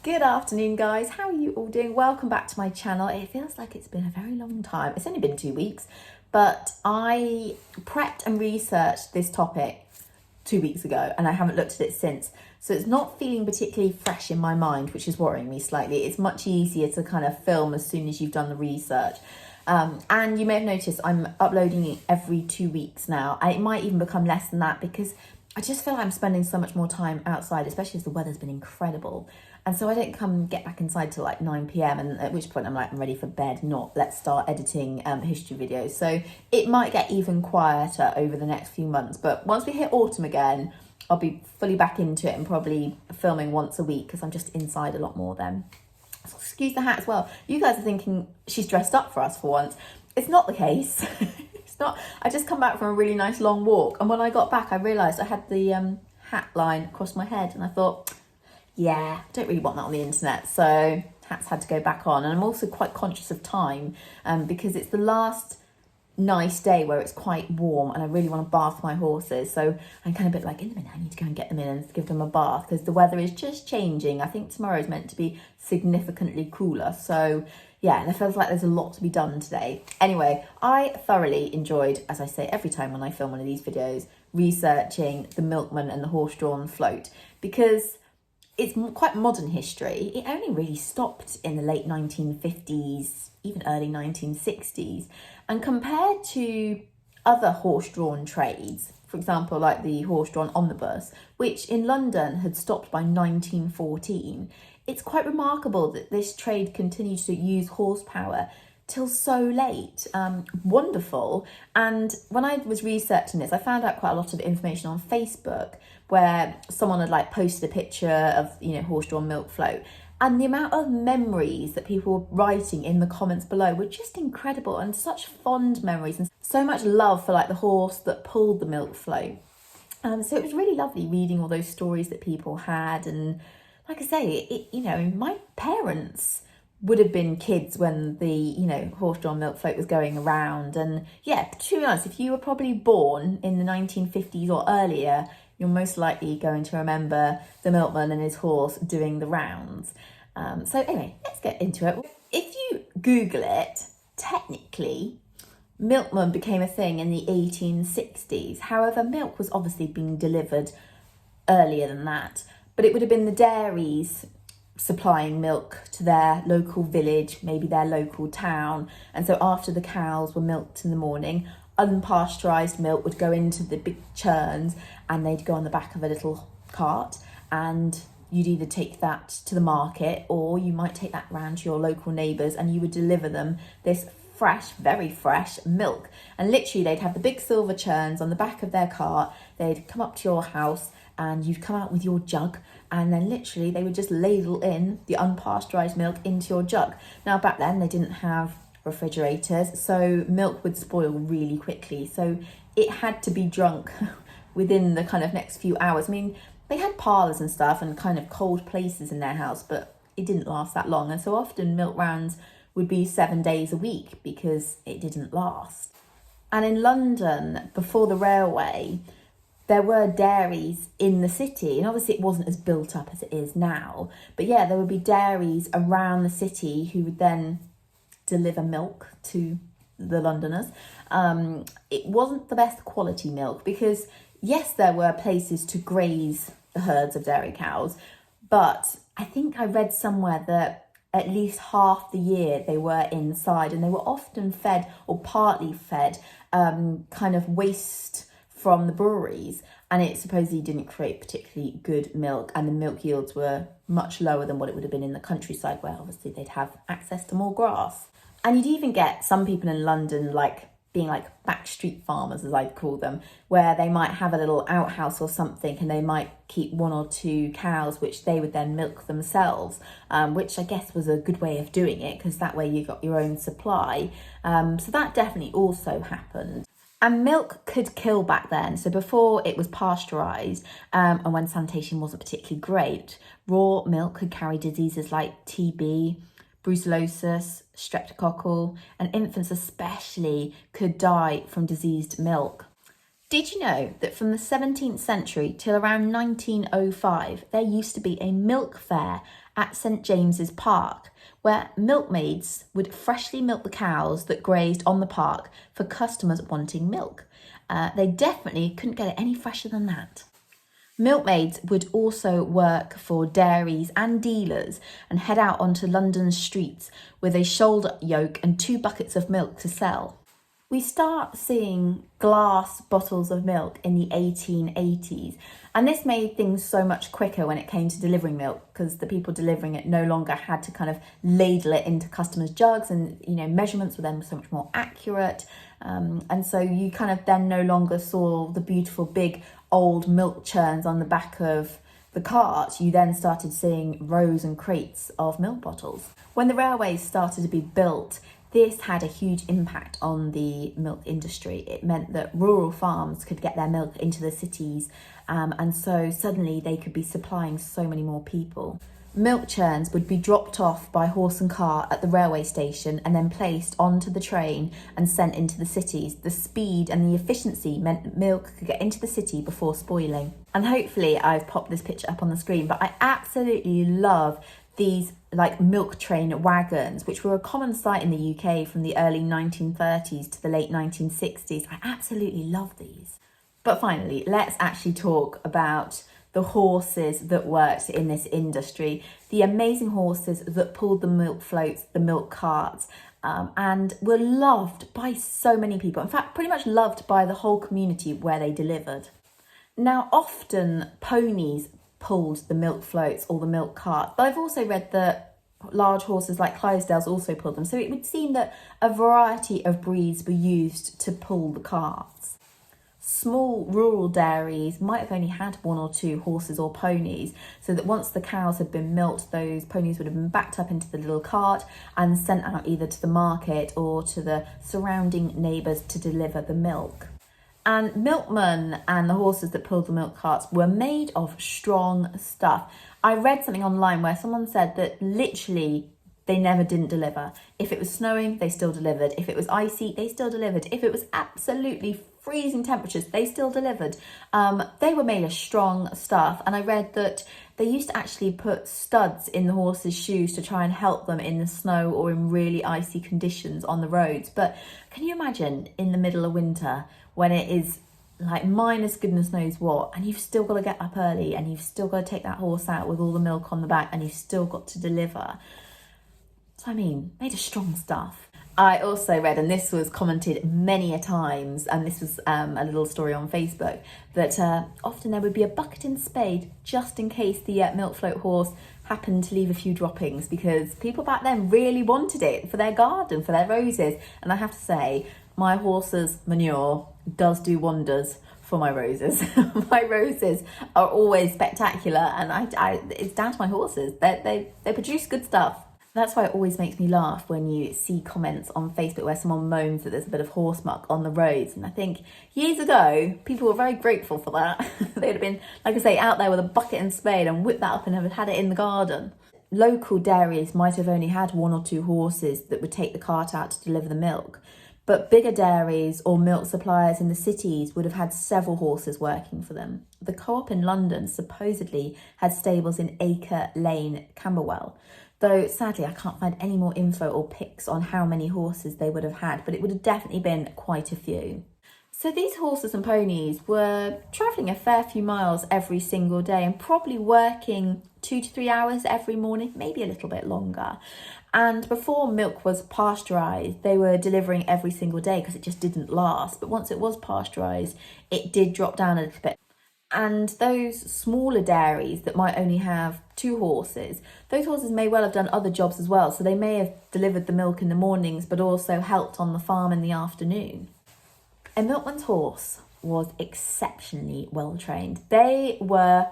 Good afternoon, guys. How are you all doing? Welcome back to my channel. It feels like it's been a very long time. It's only been 2 weeks, but I prepped and researched this topic 2 weeks ago and I haven't looked at it since. So it's not feeling particularly fresh in my mind, which is worrying me slightly. It's much easier to kind of film as soon as you've done the research. And you may have noticed I'm uploading it every 2 weeks now. It might even become less than that because I just feel like I'm spending so much more time outside, especially as the weather's been incredible. And so I don't get back inside till like 9 p.m. and at which point I'm ready for bed, not let's start editing history videos. So it might get even quieter over the next few months. But once we hit autumn again, I'll be fully back into it and probably filming once a week because I'm just inside a lot more then. So excuse the hat as well. You guys are thinking she's dressed up for us for once. It's not the case. It's not. I just come back from a really nice long walk. And when I got back, I realised I had the hat line across my head. And I thought, yeah, I don't really want that on the internet. So hats had to go back on. And I'm also quite conscious of time because it's the last nice day where it's quite warm and I really want to bath my horses. So I'm kind of a bit like, in a minute, I need to go and get them in and give them a bath because the weather is just changing. I think tomorrow is meant to be significantly cooler. So yeah, and it feels like there's a lot to be done today. Anyway, I thoroughly enjoyed, as I say every time when I film one of these videos, researching the milkman and the horse-drawn float because it's quite modern history. It only really stopped in the late 1950s, even early 1960s. And compared to other horse-drawn trades, for example, like the horse-drawn omnibus, which in London had stopped by 1914, it's quite remarkable that this trade continued to use horsepower till so late. Wonderful. And when I was researching this, I found out quite a lot of information on Facebook where someone had posted a picture of, horse-drawn milk float. And the amount of memories that people were writing in the comments below were just incredible and such fond memories and so much love for the horse that pulled the milk float. So it was really lovely reading all those stories that people had. And like I say, my parents would have been kids when the, horse-drawn milk float was going around. And yeah, to be honest, if you were probably born in the 1950s or earlier, you're most likely going to remember the milkman and his horse doing the rounds. So anyway, let's get into it. If you Google it, technically, milkman became a thing in the 1860s. However, milk was obviously being delivered earlier than that, but it would have been the dairies supplying milk to their local village, maybe their local town. And so after the cows were milked in the morning, unpasteurised milk would go into the big churns and they'd go on the back of a little cart and you'd either take that to the market or you might take that round to your local neighbours and you would deliver them this fresh, very fresh milk. And literally they'd have the big silver churns on the back of their cart. They'd come up to your house and you'd come out with your jug and then literally they would just ladle in the unpasteurised milk into your jug. Now back then they didn't have refrigerators, so milk would spoil really quickly. So it had to be drunk within the kind of next few hours. I mean, they had parlours and stuff and kind of cold places in their house, but it didn't last that long. And so often milk rounds would be 7 days a week because it didn't last. And in London, before the railway, there were dairies in the city, and obviously it wasn't as built up as it is now. But yeah, there would be dairies around the city who would then deliver milk to the Londoners. It wasn't the best quality milk because, yes, there were places to graze the herds of dairy cows, but I think I read somewhere that at least half the year they were inside and they were often fed or partly fed kind of waste from the breweries, and it supposedly didn't create particularly good milk, and the milk yields were much lower than what it would have been in the countryside where obviously they'd have access to more grass. And you'd even get some people in London being back street farmers, as I'd call them, where they might have a little outhouse or something and they might keep 1 or 2 cows which they would then milk themselves, which I guess was a good way of doing it because that way you got your own supply. So that definitely also happened. And milk could kill back then. So before it was pasteurised and when sanitation wasn't particularly great, raw milk could carry diseases like TB, brucellosis, streptococcal, and infants especially could die from diseased milk. Did you know that from the 17th century till around 1905, there used to be a milk fair at St James's Park, where milkmaids would freshly milk the cows that grazed on the park for customers wanting milk. They definitely couldn't get it any fresher than that. Milkmaids would also work for dairies and dealers and head out onto London's streets with a shoulder yoke and 2 buckets of milk to sell. We start seeing glass bottles of milk in the 1880s, and this made things so much quicker when it came to delivering milk, because the people delivering it no longer had to kind of ladle it into customers' jugs, and measurements were then so much more accurate, and so you kind of then no longer saw the beautiful big old milk churns on the back of the cart. You then started seeing rows and crates of milk bottles. When the railways started to be built, this had a huge impact on the milk industry. It meant that rural farms could get their milk into the cities, and so suddenly they could be supplying so many more people. Milk churns would be dropped off by horse and cart at the railway station and then placed onto the train and sent into the cities. The speed and the efficiency meant that milk could get into the city before spoiling. And hopefully I've popped this picture up on the screen, but I absolutely love these milk train wagons, which were a common sight in the UK from the early 1930s to the late 1960s. I absolutely love these. But finally, let's actually talk about the horses that worked in this industry, the amazing horses that pulled the milk floats, the milk carts, and were loved by so many people. In fact, pretty much loved by the whole community where they delivered. Now, often ponies pulled the milk floats or the milk cart, but I've also read that large horses like Clydesdales also pulled them. So it would seem that a variety of breeds were used to pull the carts. Small rural dairies might have only had 1 or 2 horses or ponies, so that once the cows had been milked, those ponies would have been backed up into the little cart and sent out either to the market or to the surrounding neighbours to deliver the milk. And milkmen and the horses that pulled the milk carts were made of strong stuff. I read something online where someone said that literally they never didn't deliver. If it was snowing, they still delivered. If it was icy, they still delivered. If it was absolutely freezing temperatures, they still delivered. They were made of strong stuff. And I read that they used to actually put studs in the horses' shoes to try and help them in the snow or in really icy conditions on the roads. But can you imagine in the middle of winter when it is like minus goodness knows what, and you've still got to get up early and you've still got to take that horse out with all the milk on the back and you've still got to deliver? So I mean, made of strong stuff. I also read, and this was commented many a times, and this was a little story on Facebook, that often there would be a bucket and spade just in case the milk float horse happened to leave a few droppings, because people back then really wanted it for their garden, for their roses. And I have to say, my horse's manure does do wonders for my roses. My roses are always spectacular, and it's down to my horses. They produce good stuff. That's why it always makes me laugh when you see comments on Facebook where someone moans that there's a bit of horse muck on the roads. And I think years ago, people were very grateful for that. They'd have been, like I say, out there with a bucket and spade and whipped that up and have had it in the garden. Local dairies might have only had 1 or 2 horses that would take the cart out to deliver the milk. But bigger dairies or milk suppliers in the cities would have had several horses working for them. The Co-op in London supposedly had stables in Acre Lane, Camberwell, though sadly I can't find any more info or pics on how many horses they would have had, but it would have definitely been quite a few. So these horses and ponies were travelling a fair few miles every single day and probably working 2 to 3 hours every morning, maybe a little bit longer. And before milk was pasteurised, they were delivering every single day because it just didn't last. But once it was pasteurised, it did drop down a little bit. And those smaller dairies that might only have 2 horses, those horses may well have done other jobs as well. So they may have delivered the milk in the mornings, but also helped on the farm in the afternoon. A milkman's horse was exceptionally well trained. They were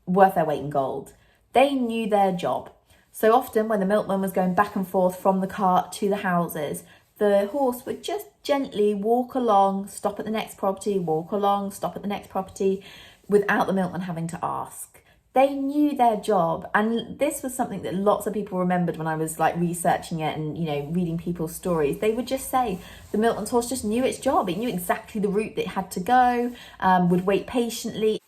worth their weight in gold. They knew their job. So often when the milkman was going back and forth from the cart to the houses, the horse would just gently walk along, stop at the next property, walk along, stop at the next property, without the milkman having to ask. They knew their job, and this was something that lots of people remembered when I was like researching it and, you know, reading people's stories. They would just say the milkman's horse just knew its job. It knew exactly the route that it had to go, would wait patiently.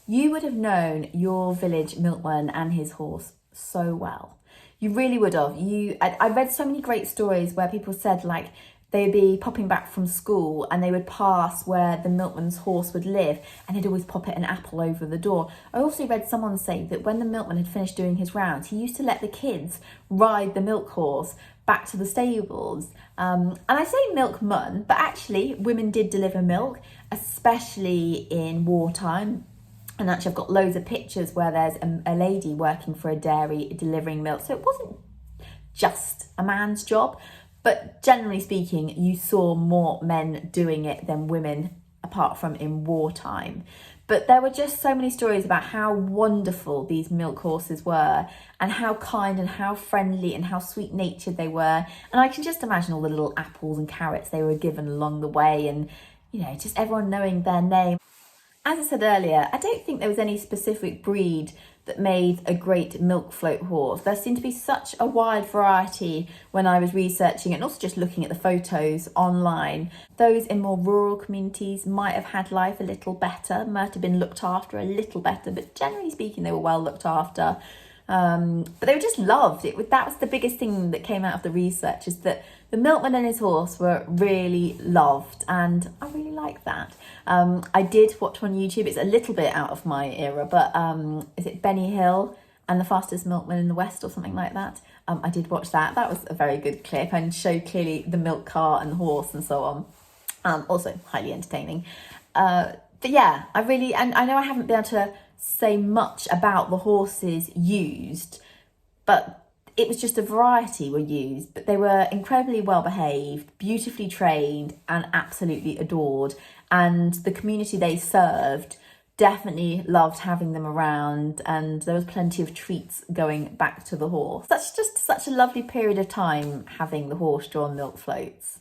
You would have known your village milkman and his horse so well. You really would have. I read so many great stories where people said like they'd be popping back from school and they would pass where the milkman's horse would live, and he'd always pop it an apple over the door. I also read someone say that when the milkman had finished doing his rounds, he used to let the kids ride the milk horse back to the stables. And I say milkman, but actually women did deliver milk, especially in wartime. And actually I've got loads of pictures where there's a lady working for a dairy delivering milk. So it wasn't just a man's job, but generally speaking, you saw more men doing it than women, apart from in wartime. But there were just so many stories about how wonderful these milk horses were, and how kind and how friendly and how sweet natured they were. And I can just imagine all the little apples and carrots they were given along the way, and, you know, just everyone knowing their name. As I said earlier, I don't think there was any specific breed that made a great milk float horse. There seemed to be such a wide variety when I was researching it, and also just looking at the photos online. Those in more rural communities might have had life a little better, might have been looked after a little better, but generally speaking, they were well looked after. But they were just loved. That was the biggest thing that came out of the research, is that the milkman and his horse were really loved, and I really like that. I did watch on YouTube, it's a little bit out of my era, but is it Benny Hill and the Fastest Milkman in the West or something like that? I did watch that. That was a very good clip and showed clearly the milk cart and the horse and so on. Also highly entertaining. But yeah, I know I haven't been able to say much about the horses used, but it was just a variety were used, but they were incredibly well behaved, beautifully trained, and absolutely adored. And the community they served definitely loved having them around, and there was plenty of treats going back to the horse. That's just such a lovely period of time, having the horse-drawn milk floats.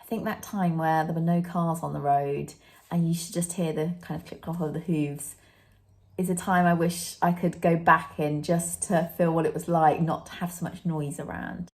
I think that time where there were no cars on the road and you should just hear the kind of click-clop of the hooves is a time I wish I could go back in, just to feel what it was like not to have so much noise around.